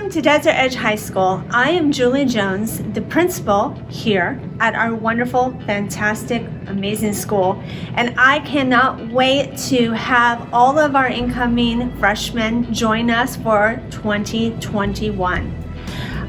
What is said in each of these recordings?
Welcome to Desert Edge High School. I am Julie Jones, the principal here at our wonderful, fantastic, amazing school. And I cannot wait to have all of our incoming freshmen join us for 2021.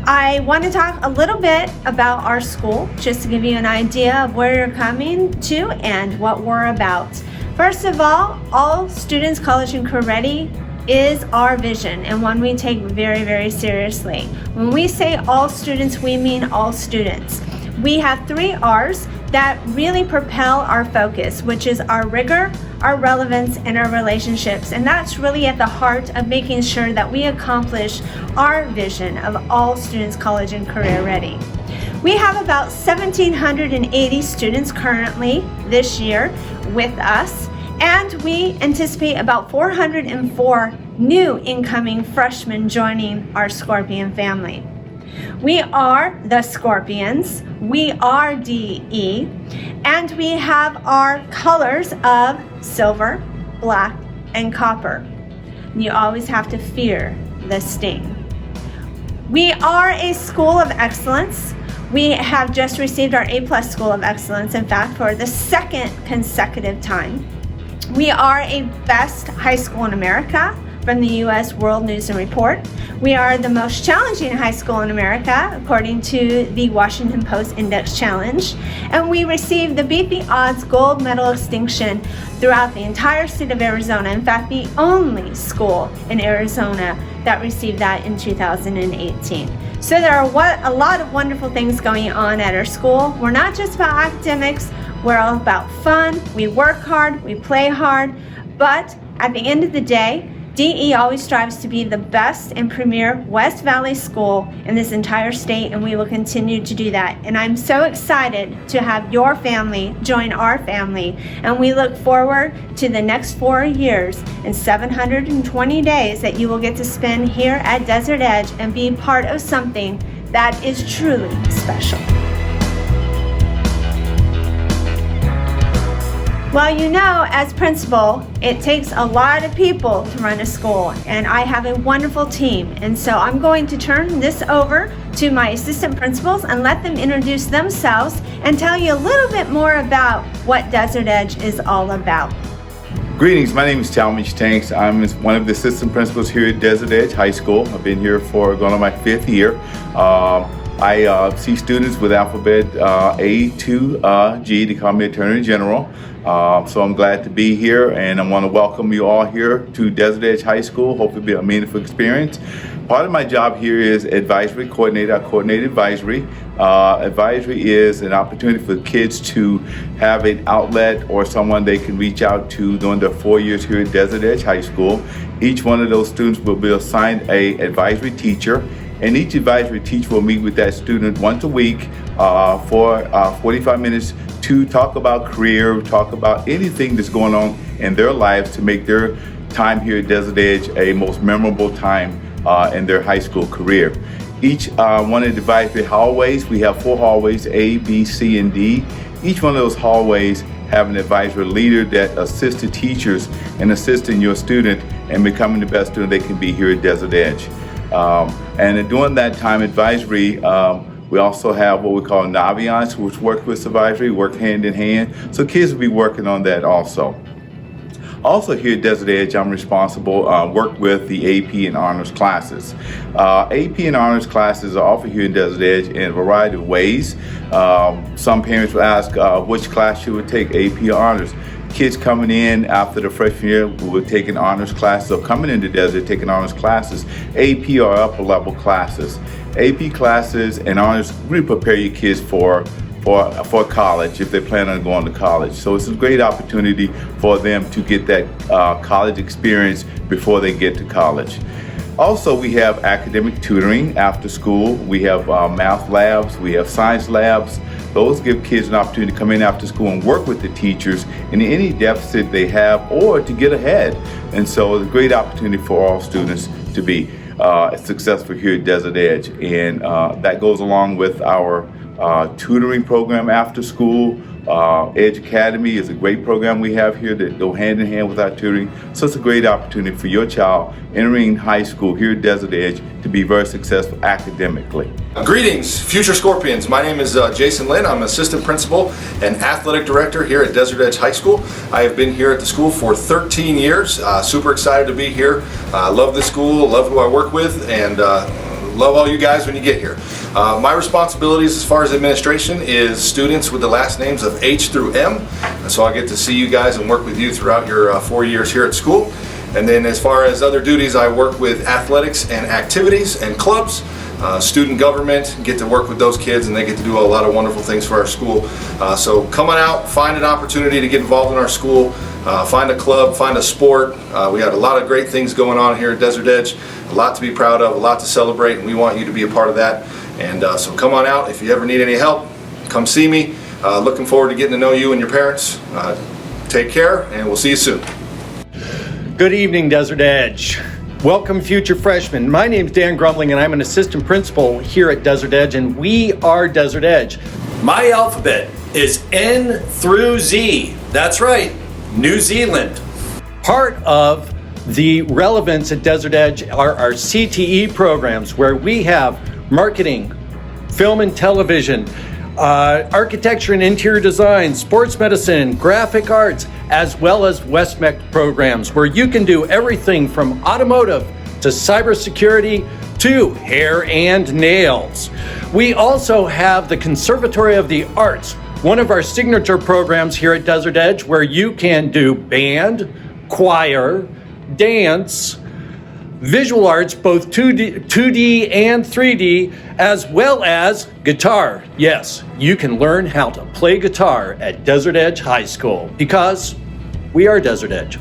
I want to talk a little bit about our school, just to give you an idea of where you're coming to and what we're about. First of all students college and career ready is our vision and one we take very, very seriously. When we say all students, we mean all students. We have 3 R's that really propel our focus, which is our rigor, our relevance, and our relationships. And that's really at the heart of making sure that we accomplish our vision of all students college and career ready. We have about 1,780 students currently this year with us, and we anticipate about 404 new incoming freshmen joining our Scorpion family. We are the Scorpions, we are DE, and we have our colors of silver, black, and copper. You always have to fear the sting. We are a school of excellence. We have just received our A+ School of Excellence, in fact, for the 2nd consecutive time. We are a best high school in America from the U.S. World News and Report. We are the most challenging high school in America, according to the Washington Post Index Challenge. And we received the Beat the Odds gold medal distinction throughout the entire state of Arizona. In fact, the only school in Arizona that received that in 2018. So there are a lot of wonderful things going on at our school. We're not just about academics, we're all about fun. We work hard, we play hard, but at the end of the day, DE always strives to be the best and premier West Valley school in this entire state, and we will continue to do that. And I'm so excited to have your family join our family, and we look forward to the next 4 years and 720 days that you will get to spend here at Desert Edge and be part of something that is truly special. Well, you know, as principal, it takes a lot of people to run a school, and I have a wonderful team. And so I'm going to turn this over to my assistant principals and let them introduce themselves and tell you a little bit more about what Desert Edge is all about. Greetings, my name is Talmadge Tanks. I'm one of the assistant principals here at Desert Edge High School. I've been here for going on my 5th year. I see students with alphabet A to G. They call me Attorney General. So I'm glad to be here, and I want to welcome you all here to Desert Edge High School. Hope it'll be a meaningful experience. Part of my job here is advisory coordinator. I coordinate advisory. Advisory is an opportunity for kids to have an outlet or someone they can reach out to during their 4 years here at Desert Edge High School. Each one of those students will be assigned an advisory teacher, and each advisory teacher will meet with that student once a week for 45 minutes to talk about career, talk about anything that's going on in their lives to make their time here at Desert Edge a most memorable time in their high school career. Each one of the advisory hallways, we have 4 hallways, A, B, C, and D. Each one of those hallways have an advisory leader that assists the teachers in assisting your student in becoming the best student they can be here at Desert Edge. And during that time advisory, we also have what we call Naviance, which work with advisory, work hand in hand. So kids will be working on that also. Also here at Desert Edge, I'm responsible, work with the AP and Honors classes. AP and Honors classes are offered here in Desert Edge in a variety of ways. Some parents will ask which class you would take, AP or Honors. Kids coming in after the freshman year will take an honors class. So coming into Desert, taking honors classes, AP or upper level classes. AP classes and honors really prepare your kids for college if they plan on going to college. So it's a great opportunity for them to get that college experience before they get to college. Also, we have academic tutoring after school. We have math labs, we have science labs. Those give kids an opportunity to come in after school and work with the teachers in any deficit they have or to get ahead. And so it's a great opportunity for all students to be successful here at Desert Edge. And that goes along with our tutoring program after school. Edge Academy is a great program we have here that go hand in hand with our tutoring. So it's a great opportunity for your child entering high school here at Desert Edge to be very successful academically. Greetings, future Scorpions. My name is Jason Lynn. I'm assistant principal and athletic director here at Desert Edge High School. I have been here at the school for 13 years. Super excited to be here. Love the school, love who I work with, and love all you guys when you get here. My responsibilities as far as administration is students with the last names of H through M. And so I get to see you guys and work with you throughout your 4 years here at school. And then as far as other duties, I work with athletics and activities and clubs. Student government, get to work with those kids, and they get to do a lot of wonderful things for our school. So come on out, find an opportunity to get involved in our school, find a club, find a sport. We got a lot of great things going on here at Desert Edge, a lot to be proud of, a lot to celebrate, and we want you to be a part of that. And so come on out. If you ever need any help, come see me. Looking forward to getting to know you and your parents. Take care, and we'll see you soon. Good evening, Desert Edge. Welcome, future freshmen. My name's Dan Grumbling, and I'm an assistant principal here at Desert Edge, and we are Desert Edge. My alphabet is N through Z. That's right, New Zealand. Part of the relevance at Desert Edge are our CTE programs, where we have marketing, film and television, architecture and interior design, sports medicine, graphic arts, as well as WestMech programs, where you can do everything from automotive to cybersecurity to hair and nails. We also have the Conservatory of the Arts, one of our signature programs here at Desert Edge, where you can do band, choir, dance, visual arts, both 2D and 3D, as well as guitar. Yes, you can learn how to play guitar at Desert Edge High School because we are Desert Edge.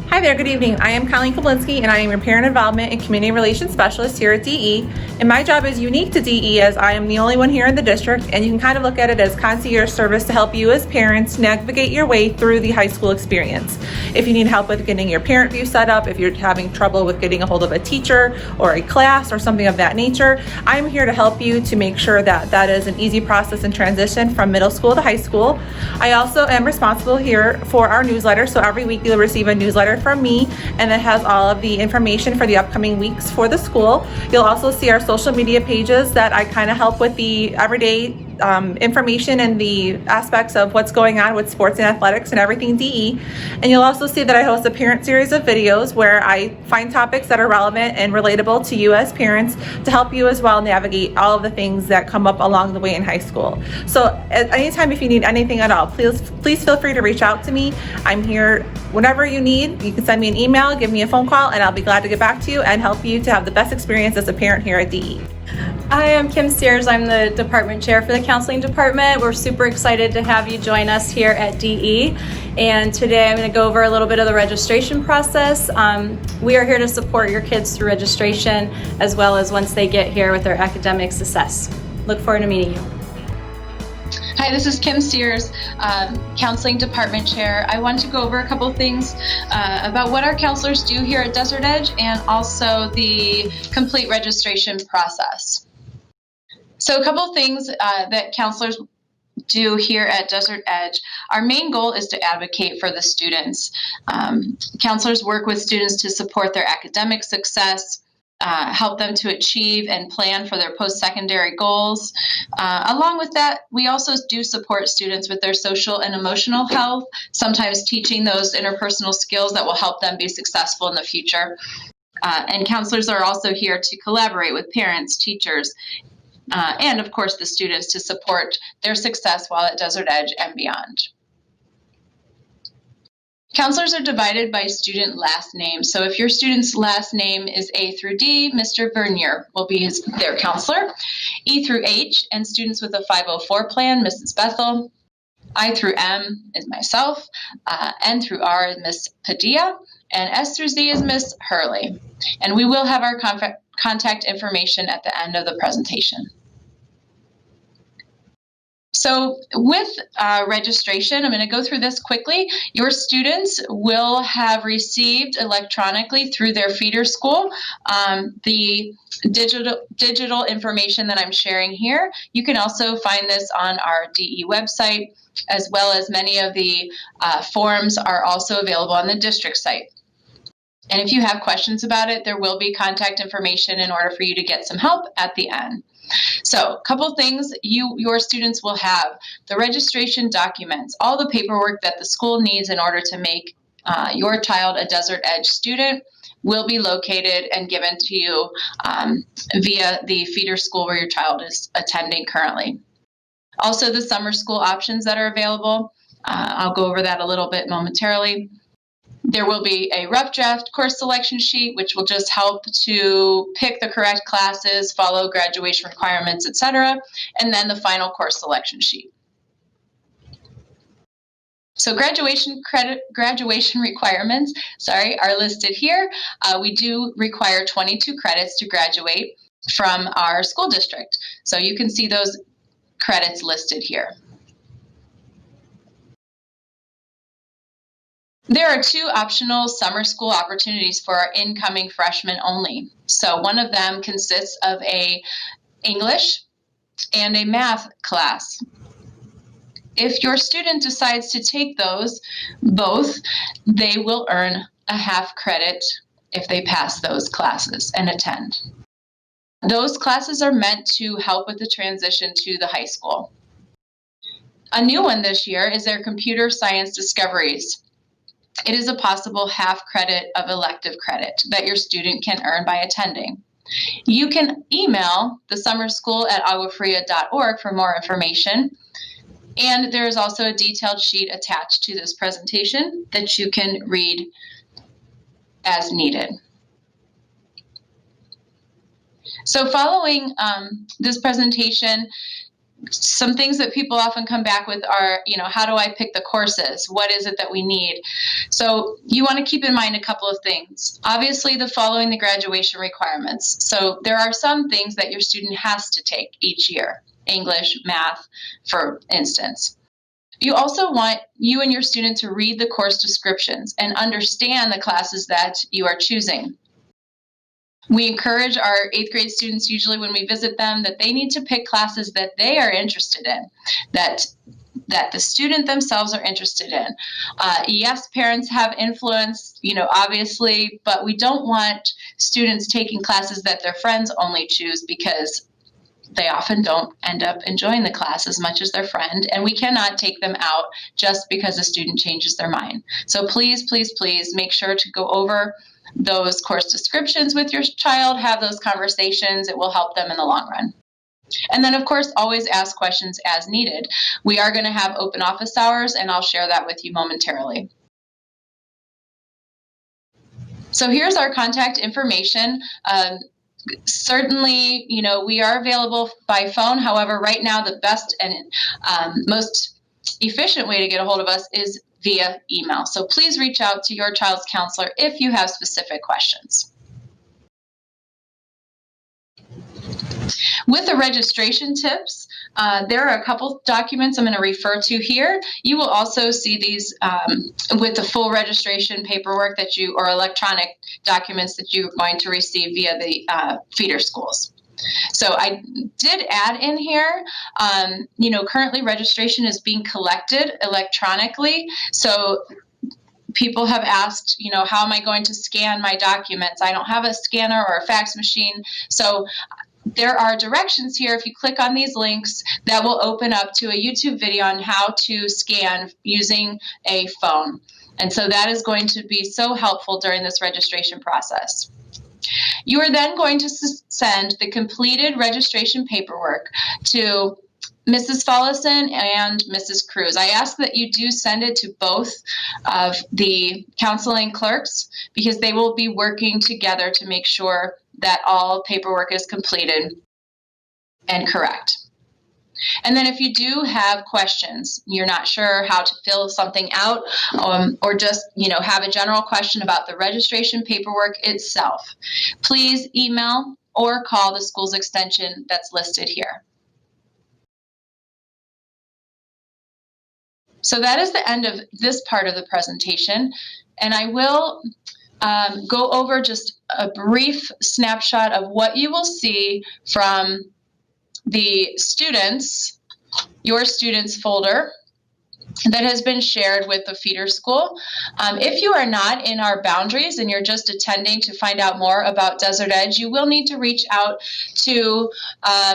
Hi there, good evening. I am Colleen Kablinski, and I am your Parent Involvement and Community Relations Specialist here at DE. And my job is unique to DE as I am the only one here in the district, and you can kind of look at it as concierge service to help you as parents navigate your way through the high school experience. If you need help with getting your parent view set up, if you're having trouble with getting a hold of a teacher or a class or something of that nature, I'm here to help you to make sure that that is an easy process and transition from middle school to high school. I also am responsible here for our newsletter, so every week you'll receive a newsletter from me, and it has all of the information for the upcoming weeks for the school. You'll also see our social media pages that I kind of help with the everyday information and the aspects of what's going on with sports and athletics and everything DE. And you'll also see that I host a parent series of videos where I find topics that are relevant and relatable to you as parents to help you as well navigate all of the things that come up along the way in high school. So at any time, if you need anything at all, please feel free to reach out to me. I'm here whenever you need. You can send me an email, give me a phone call, and I'll be glad to get back to you and help you to have the best experience as a parent here at DE. Hi, I'm Kim Sears. I'm the department chair for the counseling department. We're super excited to have you join us here at DE. And today I'm going to go over a little bit of the registration process. We are here to support your kids through registration as well as once they get here with their academic success. Look forward to meeting you. Hi, this is Kim Sears, Counseling Department Chair. I want to go over a couple things about what our counselors do here at Desert Edge and also the complete registration process. So a couple things that counselors do here at Desert Edge. Our main goal is to advocate for the students. Counselors work with students to support their academic success, help them to achieve and plan for their post-secondary goals. Along with that, we also do support students with their social and emotional health, sometimes teaching those interpersonal skills that will help them be successful in the future. And counselors are also here to collaborate with parents, teachers, and of course the students to support their success while at Desert Edge and beyond. Counselors are divided by student last name. So if your student's last name is A through D, Mr. Vernier will be their counselor. E through H and students with a 504 plan, Mrs. Bethel. I through M is myself. N through R is Miss Padilla. And S through Z is Miss Hurley. And we will have our contact information at the end of the presentation. So with registration, I'm going to go through this quickly. Your students will have received electronically through their feeder school the digital information that I'm sharing here. You can also find this on our DE website, as well as many of the forms are also available on the district site. And if you have questions about it, there will be contact information in order for you to get some help at the end. So a couple things your students will have: the registration documents, all the paperwork that the school needs in order to make your child a Desert Edge student will be located and given to you via the feeder school where your child is attending currently. Also, the summer school options that are available. I'll go over that a little bit momentarily. There will be a rough draft course selection sheet, which will just help to pick the correct classes, follow graduation requirements, etc., and then the final course selection sheet. So graduation requirements, are listed here. We do require 22 credits to graduate from our school district. So you can see those credits listed here. There are 2 optional summer school opportunities for our incoming freshmen only. So one of them consists of an English and a math class. If your student decides to take those both, they will earn a half credit if they pass those classes and attend. Those classes are meant to help with the transition to the high school. A new one this year is their computer science discoveries. It is a possible half credit of elective credit that your student can earn by attending. You can email the summerschool@aguafria.org for more information. And there is also a detailed sheet attached to this presentation that you can read as needed. So following this presentation, some things that people often come back with are, how do I pick the courses? What is it that we need? So you want to keep in mind a couple of things. Obviously, following the graduation requirements. So there are some things that your student has to take each year, English, math, for instance. You also want you and your student to read the course descriptions and understand the classes that you are choosing. We encourage our 8th grade students, usually when we visit them, that they need to pick classes that they are interested in, that the student themselves are interested in. Yes, parents have influence, obviously, but we don't want students taking classes that their friends only choose, because they often don't end up enjoying the class as much as their friend, and we cannot take them out just because a student changes their mind. So please, please, please make sure to go over those course descriptions with your child, have those conversations. It will help them in the long run. And then, of course, always ask questions as needed. We are going to have open office hours, and I'll share that with you momentarily. So here's our contact information. Certainly, we are available by phone. However, right now, the best and most efficient way to get a hold of us is via email. So please reach out to your child's counselor if you have specific questions. With the registration tips, there are a couple documents I'm going to refer to here. You will also see these with the full registration paperwork or electronic documents that you're going to receive via the feeder schools. So I did add in here, currently registration is being collected electronically. So people have asked, how am I going to scan my documents? I don't have a scanner or a fax machine. So there are directions here. If you click on these links, that will open up to a YouTube video on how to scan using a phone. And so that is going to be so helpful during this registration process. You are then going to send the completed registration paperwork to Mrs. Follison and Mrs. Cruz. I ask that you do send it to both of the counseling clerks, because they will be working together to make sure that all paperwork is completed and correct. And then if you do have questions, you're not sure how to fill something out, or just have a general question about the registration paperwork itself, please email or call the school's extension that's listed here. So that is the end of this part of the presentation, and I will go over just a brief snapshot of what you will see from the students, your students folder that has been shared with the feeder school. If you are not in our boundaries and you're just attending to find out more about Desert Edge, you will need to reach out to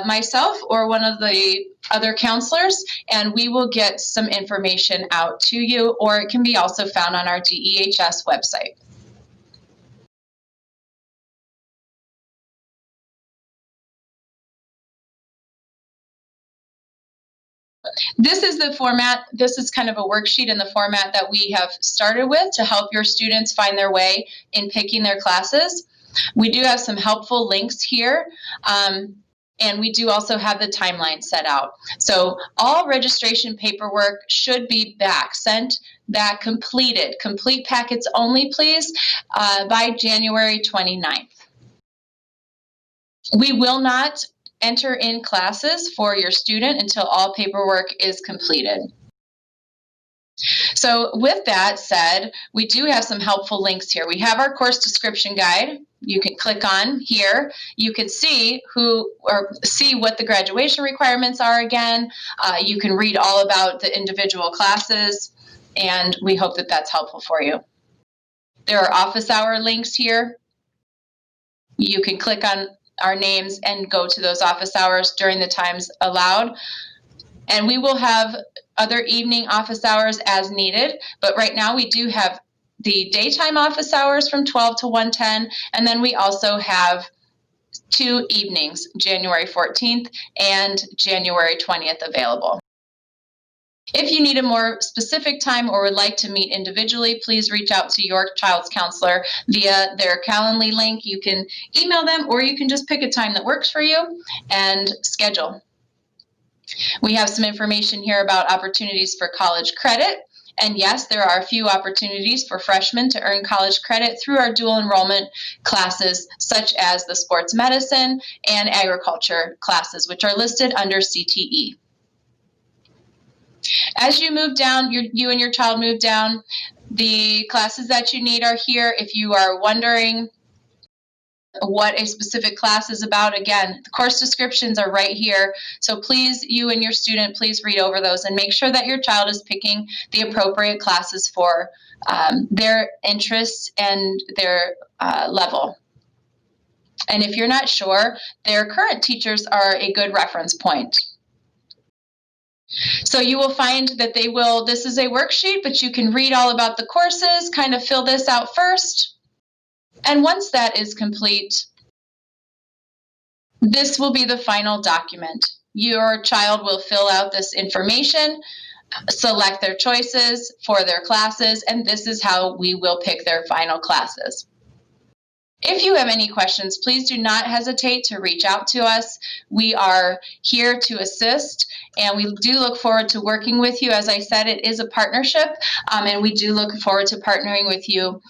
myself or one of the other counselors, and we will get some information out to you, or it can be also found on our DEHS website. This is the format. This is kind of a worksheet in the format that we have started with to help your students find their way in picking their classes. We do have some helpful links here, and we do also have the timeline set out. So all registration paperwork should be back, sent back completed. Complete packets only, please, by January 29th. We will not enter in classes for your student until all paperwork is completed. So with that said, we do have some helpful links here. We have our course description guide. You can click on here. You can see what the graduation requirements are again. You can read all about the individual classes, and we hope that that's helpful for you. There are office hour links here. You can click on our names and go to those office hours during the times allowed. And we will have other evening office hours as needed, but right now we do have the daytime office hours from 12 to 1:10, and then we also have 2 evenings, January 14th and January 20th available. If you need a more specific time or would like to meet individually, please reach out to your child's counselor via their Calendly link. You can email them, or you can just pick a time that works for you and schedule. We have some information here about opportunities for college credit. And yes, there are a few opportunities for freshmen to earn college credit through our dual enrollment classes, such as the sports medicine and agriculture classes, which are listed under CTE. As you move down, you and your child move down, the classes that you need are here. If you are wondering what a specific class is about, again, the course descriptions are right here. So please, you and your student, please read over those and make sure that your child is picking the appropriate classes for their interests and their level. And if you're not sure, their current teachers are a good reference point. So you will find that this is a worksheet, but you can read all about the courses, kind of fill this out first. And once that is complete, this will be the final document. Your child will fill out this information, select their choices for their classes, and this is how we will pick their final classes. If you have any questions, please do not hesitate to reach out to us. We are here to assist, and we do look forward to working with you. As I said, it is a partnership, and we do look forward to partnering with you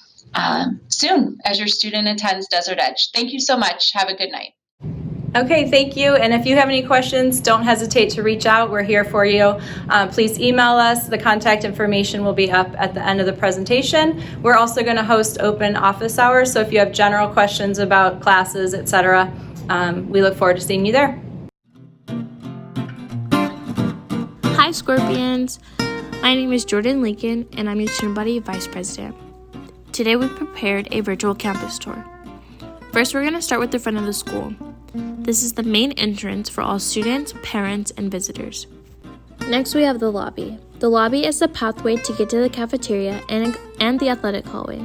soon as your student attends Desert Edge. Thank you so much. Have a good night. Okay, thank you. And if you have any questions, don't hesitate to reach out. We're here for you. Please email us. The contact information will be up at the end of the presentation. We're also going to host open office hours. So if you have general questions about classes, etc., we look forward to seeing you there. Hi, Scorpions. My name is Jordan Lincoln, and I'm your Student Body Vice President. Today we prepared a virtual campus tour. First, we're going to start with the front of the school. This is the main entrance for all students, parents, and visitors. Next, we have the lobby. The lobby is the pathway to get to the cafeteria and the athletic hallway,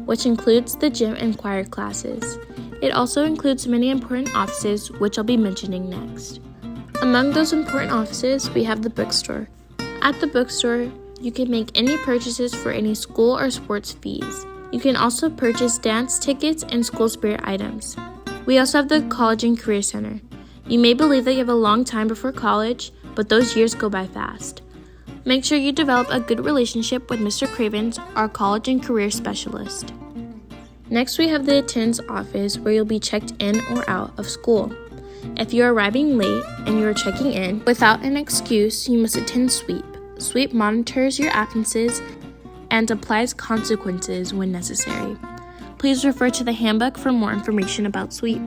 which includes the gym and choir classes. It also includes many important offices, which I'll be mentioning next. Among those important offices, we have the bookstore. At the bookstore, you can make any purchases for any school or sports fees. You can also purchase dance tickets and school spirit items. We also have the College and Career Center. You may believe that you have a long time before college, but those years go by fast. Make sure you develop a good relationship with Mr. Cravens, our College and Career Specialist. Next, we have the attendance office where you'll be checked in or out of school. If you're arriving late and you're checking in without an excuse, you must attend sweep. Sweep monitors your absences and applies consequences when necessary. Please refer to the handbook for more information about sweep.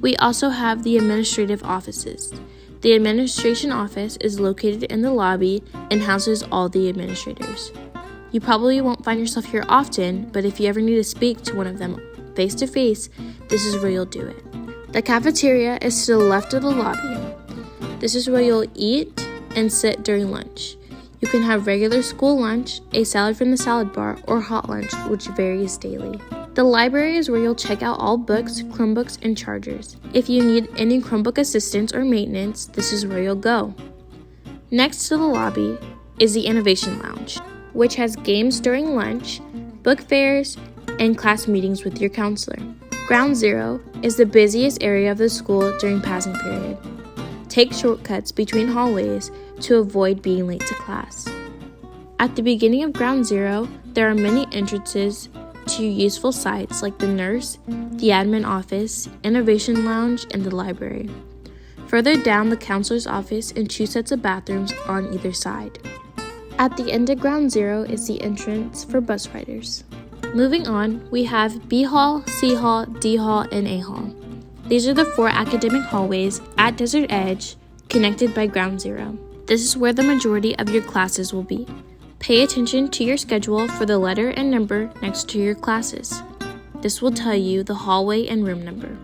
We also have the administrative offices. The administration office is located in the lobby and houses all the administrators. You probably won't find yourself here often, but if you ever need to speak to one of them face to face, this is where you'll do it. The cafeteria is to the left of the lobby. This is where you'll eat and sit during lunch. You can have regular school lunch, a salad from the salad bar, or hot lunch, which varies daily. The library is where you'll check out all books, Chromebooks, and chargers. If you need any Chromebook assistance or maintenance, this is where you'll go. Next to the lobby is the Innovation Lounge, which has games during lunch, book fairs, and class meetings with your counselor. Ground Zero is the busiest area of the school during passing period. Take shortcuts between hallways to avoid being late to class. At the beginning of Ground Zero, there are many entrances to useful sites like the nurse, the admin office, Innovation Lounge, and the library. Further down, the counselor's office and 2 sets of bathrooms on either side. At the end of Ground Zero is the entrance for bus riders. Moving on, we have B Hall, C Hall, D Hall, and A Hall. These are the 4 academic hallways at Desert Edge, connected by Ground Zero. This is where the majority of your classes will be. Pay attention to your schedule for the letter and number next to your classes. This will tell you the hallway and room number.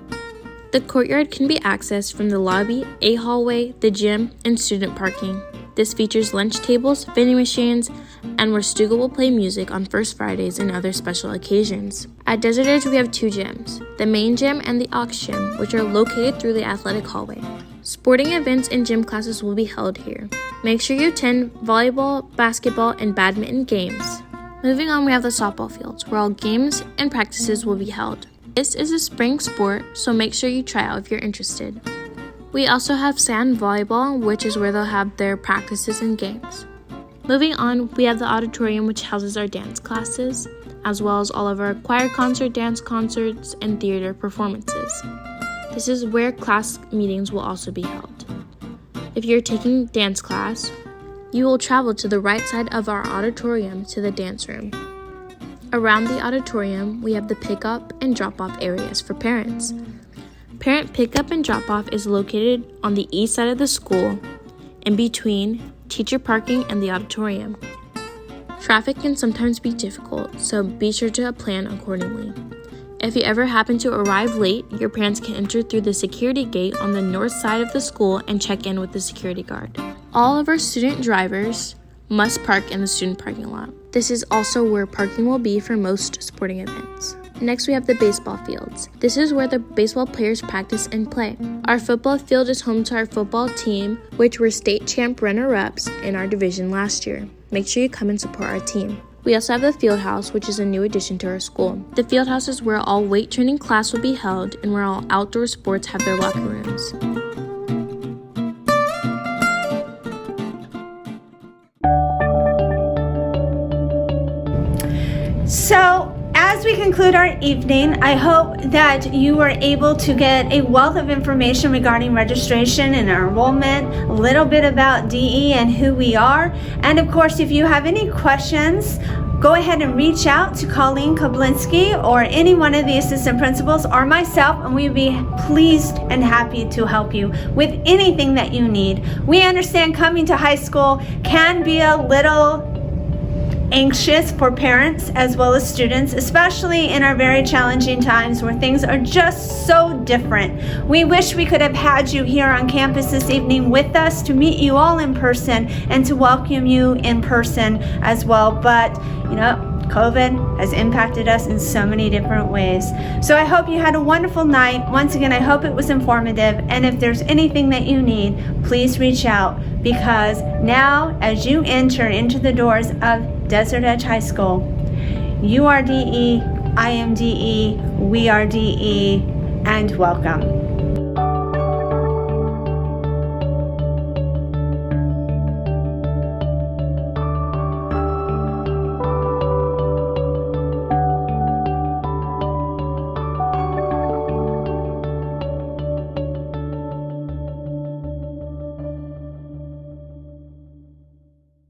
The courtyard can be accessed from the lobby, A hallway, the gym, and student parking. This features lunch tables, vending machines, and where Stugel will play music on First Fridays and other special occasions. At Desert Edge, we have 2 gyms, the main gym and the aux gym, which are located through the athletic hallway. Sporting events and gym classes will be held here. Make sure you attend volleyball, basketball, and badminton games. Moving on, we have the softball fields, where all games and practices will be held. This is a spring sport, so make sure you try out if you're interested. We also have sand volleyball, which is where they'll have their practices and games. Moving on, we have the auditorium, which houses our dance classes, as well as all of our choir concert, dance concerts, and theater performances. This is where class meetings will also be held. If you're taking dance class, you will travel to the right side of our auditorium to the dance room. Around the auditorium, we have the pickup and drop-off areas for parents. Parent pickup and drop-off is located on the east side of the school, in between teacher parking and the auditorium. Traffic can sometimes be difficult, so be sure to plan accordingly. If you ever happen to arrive late, your parents can enter through the security gate on the north side of the school and check in with the security guard. All of our student drivers must park in the student parking lot. This is also where parking will be for most sporting events. Next, we have the baseball fields. This is where the baseball players practice and play. Our football field is home to our football team, which were state champ runner-ups in our division last year. Make sure you come and support our team. We also have the field house, which is a new addition to our school. The field house is where all weight training class will be held and where all outdoor sports have their locker rooms. So, as we conclude our evening, I hope that you were able to get a wealth of information regarding registration and enrollment, a little bit about DE and who we are. And of course, if you have any questions, go ahead and reach out to Colleen Koblinski or any one of the assistant principals or myself, and we'd be pleased and happy to help you with anything that you need. We understand coming to high school can be a little anxious for parents as well as students, especially in our very challenging times where things are just so different. We wish we could have had you here on campus this evening with us to meet you all in person and to welcome you in person as well, but COVID has impacted us in so many different ways. So I hope you had a wonderful night. Once again, I hope it was informative, and if there's anything that you need, please reach out, because now as you enter into the doors of Desert Edge High School, you are DE, I am DE, we are DE, and welcome.